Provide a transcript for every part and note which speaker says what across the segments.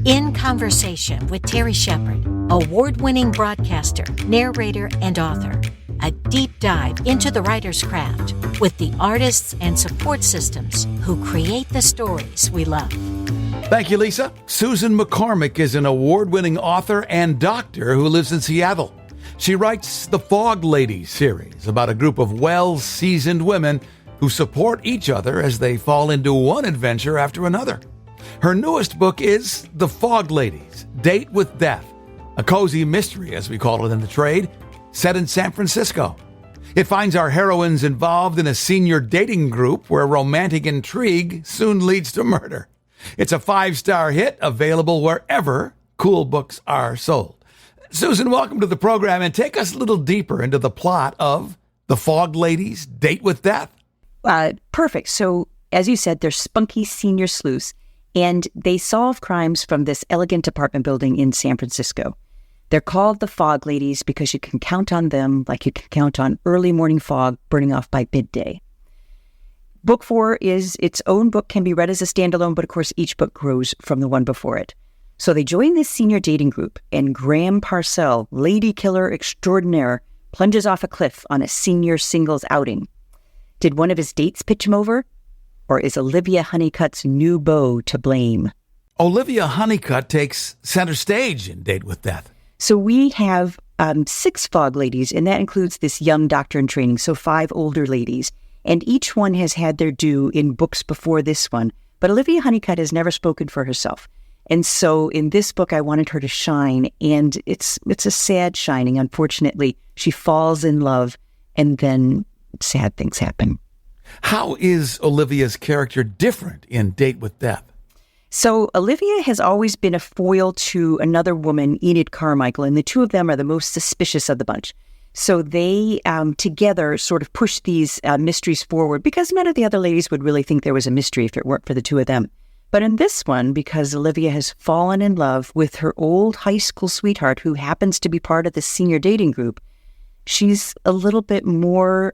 Speaker 1: In Conversation with Terry Shepard, award-winning broadcaster, narrator, and author. A deep dive into the writer's craft with the artists and support systems who create the stories we love.
Speaker 2: Thank you, Lisa. Susan McCormick is an award-winning author and doctor who lives in Seattle. She writes the Fog Ladies series about a group of well-seasoned women who support each other as they fall into one adventure after another. Her newest book is The Fog Ladies, Date with Death, a cozy mystery, as we call it in the trade, set in San Francisco. It finds our heroines involved in a senior dating group where romantic intrigue soon leads to murder. It's a 5-star hit, available wherever cool books are sold. Susan, welcome to the program, and take us a little deeper into the plot of The Fog Ladies, Date with Death.
Speaker 3: Perfect. So, as you said, they're spunky senior sleuths, and they solve crimes from this elegant apartment building in San Francisco. They're called the Fog Ladies because you can count on them like you can count on early morning fog burning off by midday. Book 4 is its own book, can be read as a standalone, but of course each book grows from the one before it. So they join this senior dating group, and Graham Parcell, lady killer extraordinaire, plunges off a cliff on a senior singles outing. Did one of his dates pitch him over? Or is Olivia Honeycutt's new beau to blame?
Speaker 2: Olivia Honeycutt takes center stage in Date with Death.
Speaker 3: So we have 6 Fog Ladies, and that includes this young doctor in training, so 5 older ladies. And each one has had their due in books before this one. But Olivia Honeycutt has never spoken for herself. And so in this book, I wanted her to shine, and it's a sad shining. Unfortunately, she falls in love, and then sad things happen.
Speaker 2: How is Olivia's character different in Date with Death?
Speaker 3: So Olivia has always been a foil to another woman, Enid Carmichael, and the two of them are the most suspicious of the bunch. So they together sort of push these mysteries forward because none of the other ladies would really think there was a mystery if it weren't for the two of them. But in this one, because Olivia has fallen in love with her old high school sweetheart who happens to be part of the senior dating group, she's a little bit more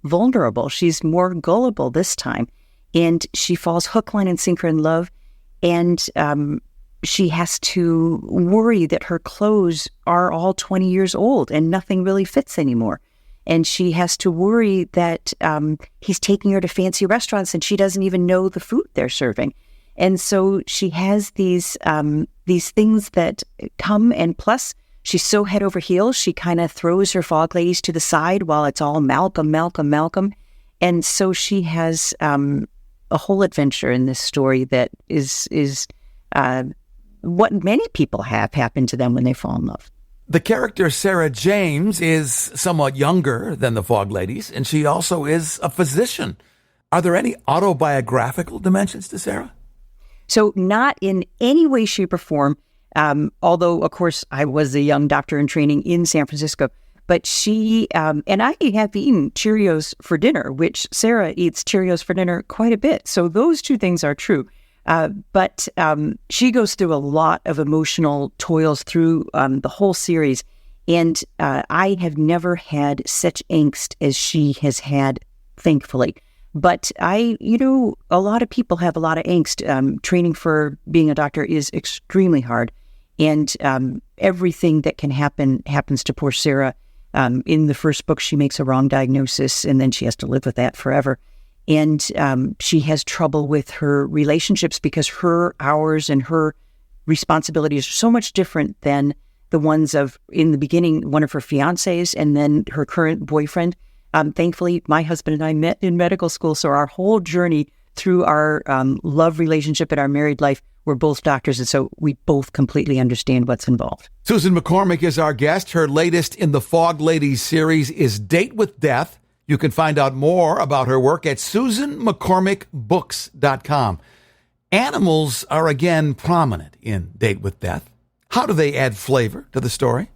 Speaker 3: vulnerable. She's more gullible this time. And she falls hook, line, and sinker in love. And she has to worry that her clothes are all 20 years old and nothing really fits anymore. And she has to worry that he's taking her to fancy restaurants and she doesn't even know the food they're serving. And so she has these things that come, and plus she's so head over heels, she kind of throws her Fog Ladies to the side while it's all Malcolm. And so she has a whole adventure in this story that is what many people have happened to them when they fall in love.
Speaker 2: The character Sarah James is somewhat younger than the Fog Ladies, and she also is a physician. Are there any autobiographical dimensions to Sarah?
Speaker 3: So not in any way, shape, or form. Although, of course, I was a young doctor in training in San Francisco, but she, and I have eaten Cheerios for dinner, which Sarah eats Cheerios for dinner quite a bit. So those two things are true. But she goes through a lot of emotional toils through the whole series. And I have never had such angst as she has had, thankfully. But a lot of people have a lot of angst. Training for being a doctor is extremely hard. And everything that can happen happens to poor Sarah. In the first book, she makes a wrong diagnosis, and then she has to live with that forever. And she has trouble with her relationships because her hours and her responsibilities are so much different than the ones of, in the beginning, one of her fiancés and then her current boyfriend. Thankfully, my husband and I met in medical school, so our whole journey through our love relationship and our married life, we're both doctors, and so we both completely understand what's involved.
Speaker 2: Susan McCormick is our guest. Her latest in the Fog Ladies series is Date with Death. You can find out more about her work at SusanMcCormickBooks.com. Animals are again prominent in Date with Death. How do they add flavor to the story?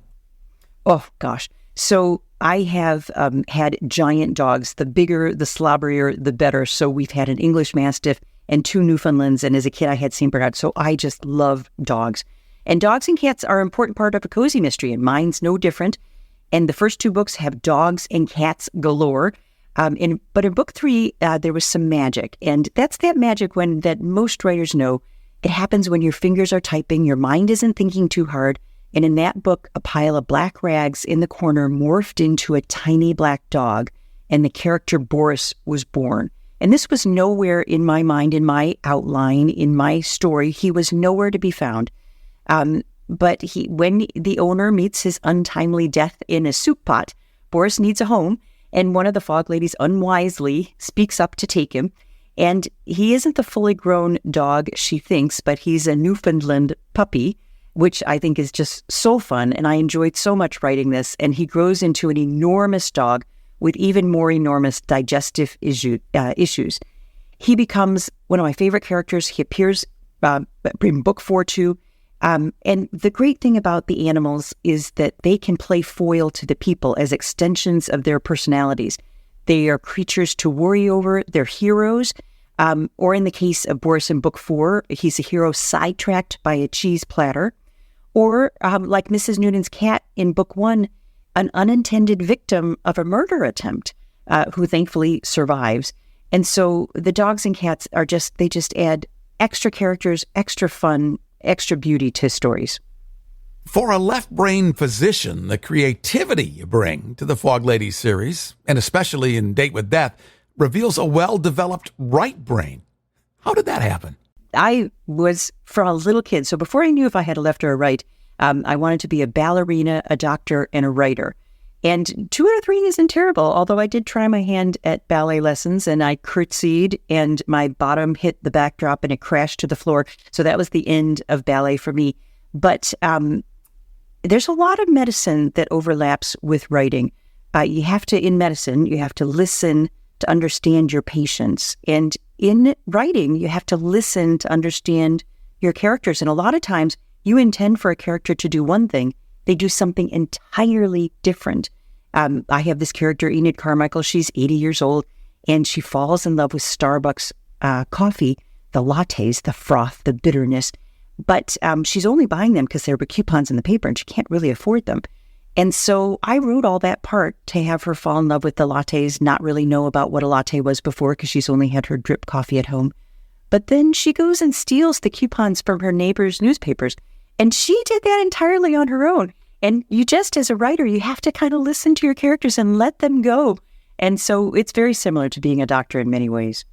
Speaker 3: Oh, gosh. So I have had giant dogs. The bigger, the slobberier, the better. So we've had an English Mastiff and 2 Newfoundlands. And as a kid, I had St. Bernard. So I just love dogs. And dogs and cats are an important part of a cozy mystery, and mine's no different. And the first 2 books have dogs and cats galore. But in book 3, there was some magic. And that's that magic that most writers know It happens when your fingers are typing, your mind isn't thinking too hard, and in that book, a pile of black rags in the corner morphed into a tiny black dog, and the character Boris was born. And this was nowhere in my mind, in my outline, in my story. He was nowhere to be found. But when the owner meets his untimely death in a soup pot, Boris needs a home, and one of the fog ladies unwisely speaks up to take him. And he isn't the fully grown dog she thinks, but he's a Newfoundland puppy, which I think is just so fun. And I enjoyed so much writing this. And he grows into an enormous dog with even more enormous digestive issues. He becomes one of my favorite characters. He appears in book 4 too. And the great thing about the animals is that they can play foil to the people as extensions of their personalities. They are creatures to worry over. They're heroes. Or in the case of Boris in book 4, he's a hero sidetracked by a cheese platter. Or like Mrs. Noonan's cat in book 1, an unintended victim of a murder attempt who thankfully survives. And so the dogs and cats they just add extra characters, extra fun, extra beauty to stories.
Speaker 2: For a left-brain physician, the creativity you bring to the Fog Ladies series, and especially in Date with Death, reveals a well-developed right brain. How did that happen?
Speaker 3: I was, from a little kid, so before I knew if I had a left or a right, I wanted to be a ballerina, a doctor, and a writer. And 2 out of 3 isn't terrible, although I did try my hand at ballet lessons, and I curtsied, and my bottom hit the backdrop, and it crashed to the floor. So that was the end of ballet for me. But there's a lot of medicine that overlaps with writing. In medicine, you have to listen to understand your patients. And in writing, you have to listen to understand your characters. And a lot of times, you intend for a character to do one thing, they do something entirely different. I have this character, Enid Carmichael. She's 80 years old, and she falls in love with Starbucks coffee, the lattes, the froth, the bitterness. But she's only buying them because there were coupons in the paper, and she can't really afford them. And so I wrote all that part to have her fall in love with the lattes, not really know about what a latte was before because she's only had her drip coffee at home. But then she goes and steals the coupons from her neighbor's newspapers. And she did that entirely on her own. And you just, as a writer, you have to kind of listen to your characters and let them go. And so it's very similar to being a doctor in many ways.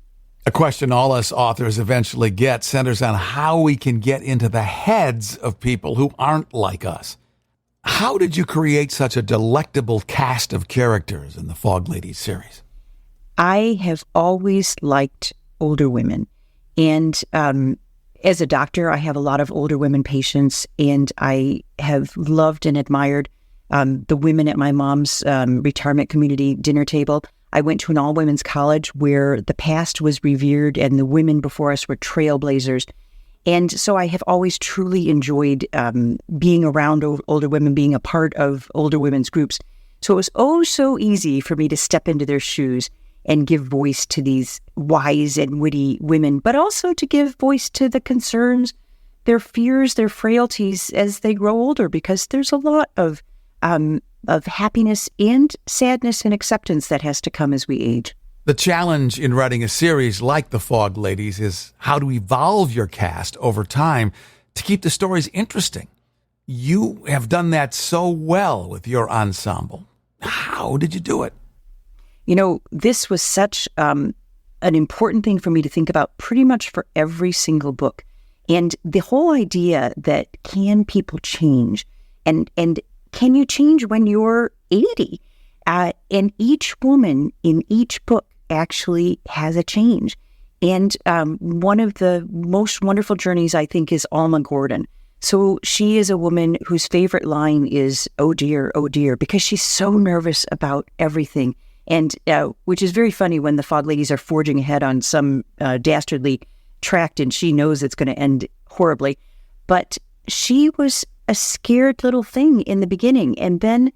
Speaker 2: A question all us authors eventually get centers on how we can get into the heads of people who aren't like us. How did you create such a delectable cast of characters in the Fog Ladies series?
Speaker 3: I have always liked older women. And as a doctor, I have a lot of older women patients, and I have loved and admired the women at my mom's retirement community dinner table. I went to an all-women's college where the past was revered and the women before us were trailblazers. And so I have always truly enjoyed being around older women, being a part of older women's groups. So it was so easy for me to step into their shoes and give voice to these wise and witty women, but also to give voice to the concerns, their fears, their frailties as they grow older, because there's a lot of happiness and sadness and acceptance that has to come as we age.
Speaker 2: The challenge in writing a series like The Fog Ladies is how to evolve your cast over time to keep the stories interesting. You have done that so well with your ensemble. How did you do it?
Speaker 3: You know, this was such an important thing for me to think about pretty much for every single book. And the whole idea that can people change? And can you change when you're 80? And each woman in each book actually has a change. And one of the most wonderful journeys, I think, is Alma Gordon. So she is a woman whose favorite line is, oh dear, because she's so nervous about everything. And which is very funny when the Fog Ladies are forging ahead on some dastardly tract and she knows it's going to end horribly. But she was a scared little thing in the beginning. And then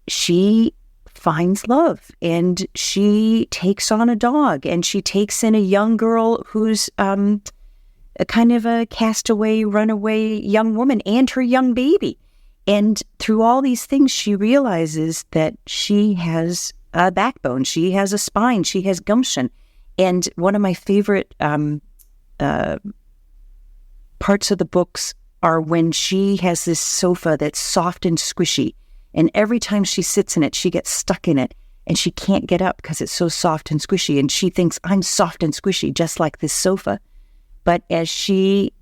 Speaker 3: she finds love and she takes on a dog and she takes in a young girl who's a kind of a castaway, runaway young woman and her young baby. And through all these things, she realizes that she has a backbone, she has a spine, she has gumption. And one of my favorite parts of the books are when she has this sofa that's soft and squishy. And every time she sits in it, she gets stuck in it and she can't get up because it's so soft and squishy. And she thinks, I'm soft and squishy, just like this sofa. But as she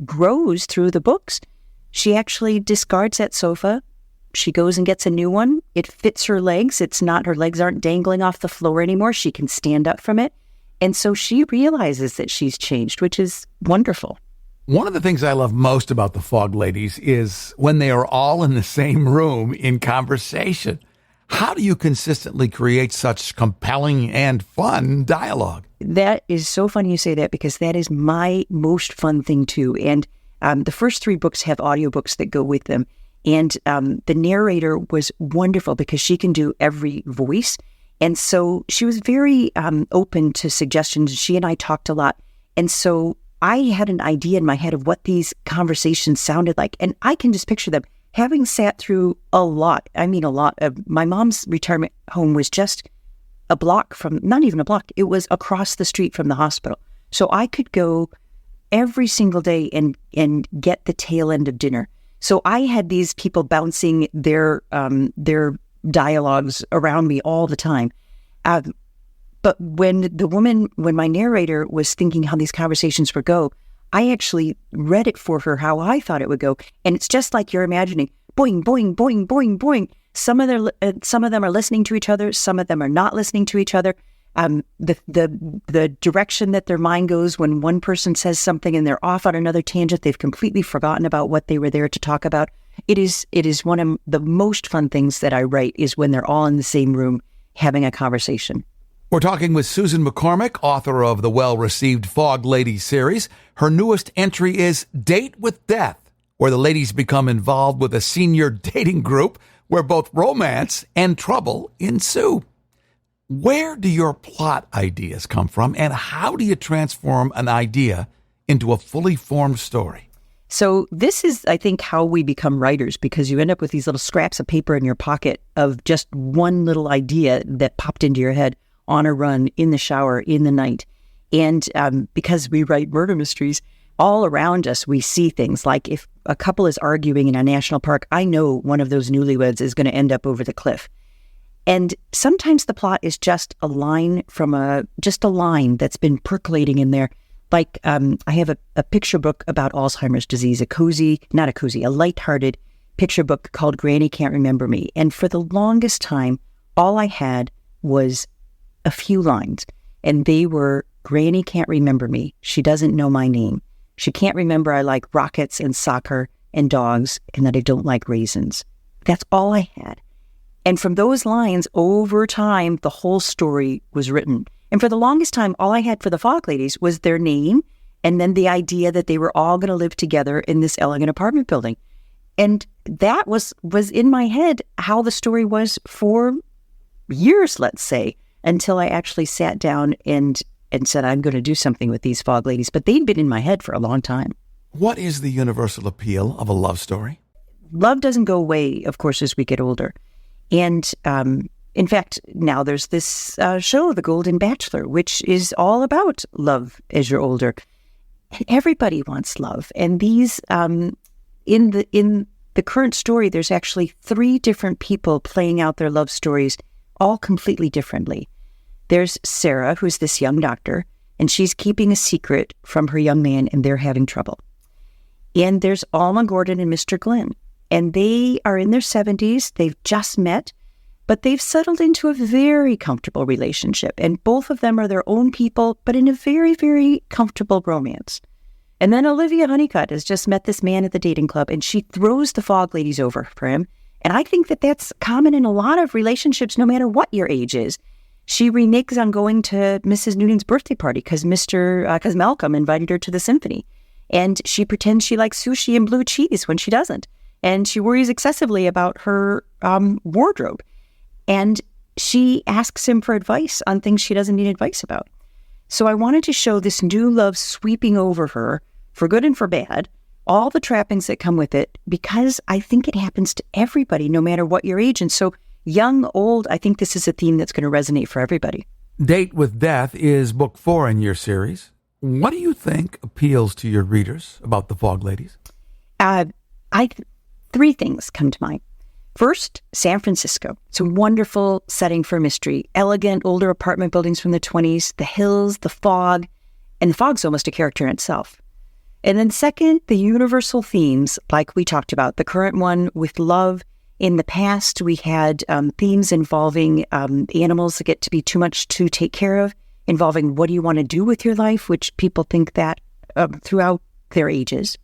Speaker 3: grows through the books, she actually discards that sofa. She goes and gets a new one. It fits her legs. Her legs aren't dangling off the floor anymore. She can stand up from it. And so she realizes that she's changed, which is wonderful.
Speaker 2: One of the things I love most about the Fog Ladies is when they are all in the same room in conversation. How do you consistently create such compelling and fun dialogue?
Speaker 3: That is so funny you say that, because that is my most fun thing too. And the first 3 books have audiobooks that go with them. And the narrator was wonderful because she can do every voice. And so she was very open to suggestions. She and I talked a lot. And so I had an idea in my head of what these conversations sounded like. And I can just picture them. Having sat through a lot of my mom's retirement home was just a block from, not even a block, it was across the street from the hospital. So I could go every single day and get the tail end of dinner. So I had these people bouncing their dialogues around me all the time. But when my narrator was thinking how these conversations would go, I actually read it for her how I thought it would go. And it's just like you're imagining, boing, boing, boing, boing, boing. Some of them are listening to each other. Some of them are not listening to each other. The direction that their mind goes when one person says something and they're off on another tangent, they've completely forgotten about what they were there to talk about. It is one of the most fun things that I write is when they're all in the same room having a conversation.
Speaker 2: We're talking with Susan McCormick, author of the well-received Fog Ladies series. Her newest entry is Date with Death, where the ladies become involved with a senior dating group where both romance and trouble ensue. Where do your plot ideas come from, and how do you transform an idea into a fully formed story?
Speaker 3: So this is, I think, how we become writers, because you end up with these little scraps of paper in your pocket of just one little idea that popped into your head on a run, in the shower, in the night. And because we write murder mysteries, all around us, we see things like if a couple is arguing in a national park, I know one of those newlyweds is going to end up over the cliff. And sometimes the plot is just a line just a line that's been percolating in there. Like I have a picture book about Alzheimer's disease, a lighthearted picture book called Granny Can't Remember Me. And for the longest time, all I had was a few lines. And they were, Granny can't remember me. She doesn't know my name. She can't remember I like rockets and soccer and dogs and that I don't like raisins. That's all I had. And from those lines, over time, the whole story was written. And for the longest time, all I had for the Fog Ladies was their name and then the idea that they were all going to live together in this elegant apartment building. And that was in my head how the story was for years, let's say, until I actually sat down and said, I'm going to do something with these Fog Ladies. But they'd been in my head for a long time.
Speaker 2: What is the universal appeal of a love story?
Speaker 3: Love doesn't go away, of course, as we get older. And in fact, now there's this show, The Golden Bachelor, which is all about love as you're older. And everybody wants love. And these, in the current story, there's actually 3 different people playing out their love stories, all completely differently. There's Sarah, who's this young doctor, and she's keeping a secret from her young man, and they're having trouble. And there's Alma Gordon and Mr. Glenn, and they are in their 70s. They've just met, but they've settled into a very comfortable relationship, and both of them are their own people, but in a very, very comfortable romance. And then Olivia Honeycutt has just met this man at the dating club, and she throws the Fog Ladies over for him. And I think that that's common in a lot of relationships, no matter what your age is. She reneges on going to Mrs. Noonan's birthday party because Malcolm invited her to the symphony. And she pretends she likes sushi and blue cheese when she doesn't. And she worries excessively about her wardrobe. And she asks him for advice on things she doesn't need advice about. So I wanted to show this new love sweeping over her, for good and for bad, all the trappings that come with it, because I think it happens to everybody, no matter what your age. And so young, old, I think this is a theme that's going to resonate for everybody.
Speaker 2: Date with Death is book 4 in your series. What do you think appeals to your readers about the Fog Ladies?
Speaker 3: Three things come to mind. First, San Francisco. It's a wonderful setting for mystery. Elegant, older apartment buildings from the 20s, the hills, the fog, and the fog's almost a character in itself. And then second, the universal themes, like we talked about, the current one with love. In the past, we had themes involving animals that get to be too much to take care of, involving what do you want to do with your life, which people think that throughout their ages.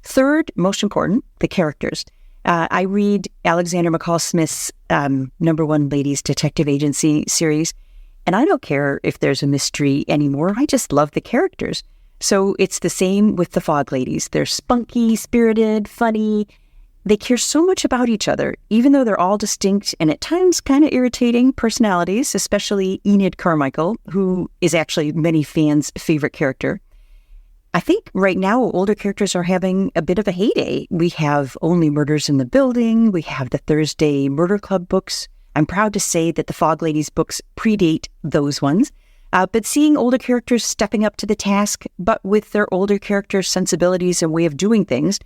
Speaker 3: Third, most important, the characters. I read Alexander McCall Smith's #1 Ladies Detective Agency series, and I don't care if there's a mystery anymore. I just love the characters. So it's the same with the Fog Ladies. They're spunky, spirited, funny. They care so much about each other, even though they're all distinct and at times kind of irritating personalities, especially Enid Carmichael, who is actually many fans' favorite character. I think right now older characters are having a bit of a heyday. We have Only Murders in the Building. We have the Thursday Murder Club books. I'm proud to say that the Fog Ladies books predate those ones. But seeing older characters stepping up to the task, but with their older characters' sensibilities and way of doing things,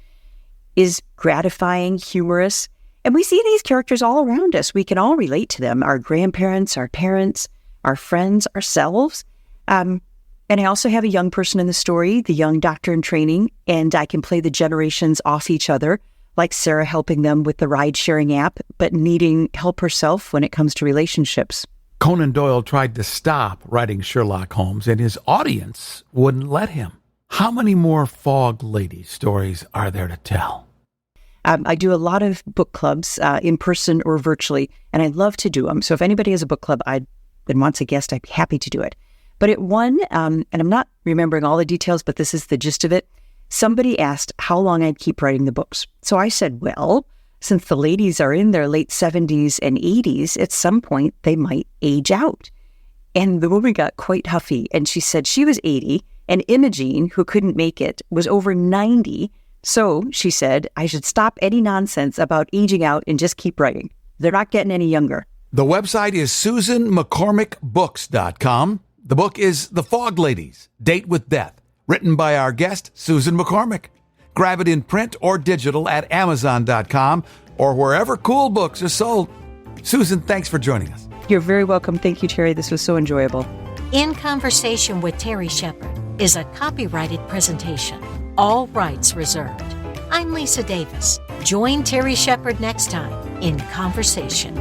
Speaker 3: is gratifying, humorous. And we see these characters all around us. We can all relate to them, our grandparents, our parents, our friends, ourselves. And I also have a young person in the story, the young doctor in training, and I can play the generations off each other, like Sarah helping them with the ride-sharing app, but needing help herself when it comes to relationships.
Speaker 2: Conan Doyle tried to stop writing Sherlock Holmes, and his audience wouldn't let him. How many more Fog Ladies stories are there to tell?
Speaker 3: I do a lot of book clubs in person or virtually, and I love to do them. So if anybody has a book club and wants a guest, I'd be happy to do it. But at one, and I'm not remembering all the details, but this is the gist of it, somebody asked how long I'd keep writing the books. So I said, well, since the ladies are in their late 70s and 80s, at some point they might age out. And the woman got quite huffy, and she said she was 80, and Imogene, who couldn't make it, was over 90. So she said, I should stop any nonsense about aging out and just keep writing. They're not getting any younger.
Speaker 2: The website is SusanMcCormickBooks.com. The book is The Fog Ladies, Date with Death, written by our guest, Susan McCormick. Grab it in print or digital at Amazon.com or wherever cool books are sold. Susan, thanks for joining us.
Speaker 3: You're very welcome. Thank you, Terry. This was so enjoyable.
Speaker 1: In Conversation with Terry Shepard is a copyrighted presentation. All rights reserved. I'm Lisa Davis. Join Terry Shepard next time in Conversation.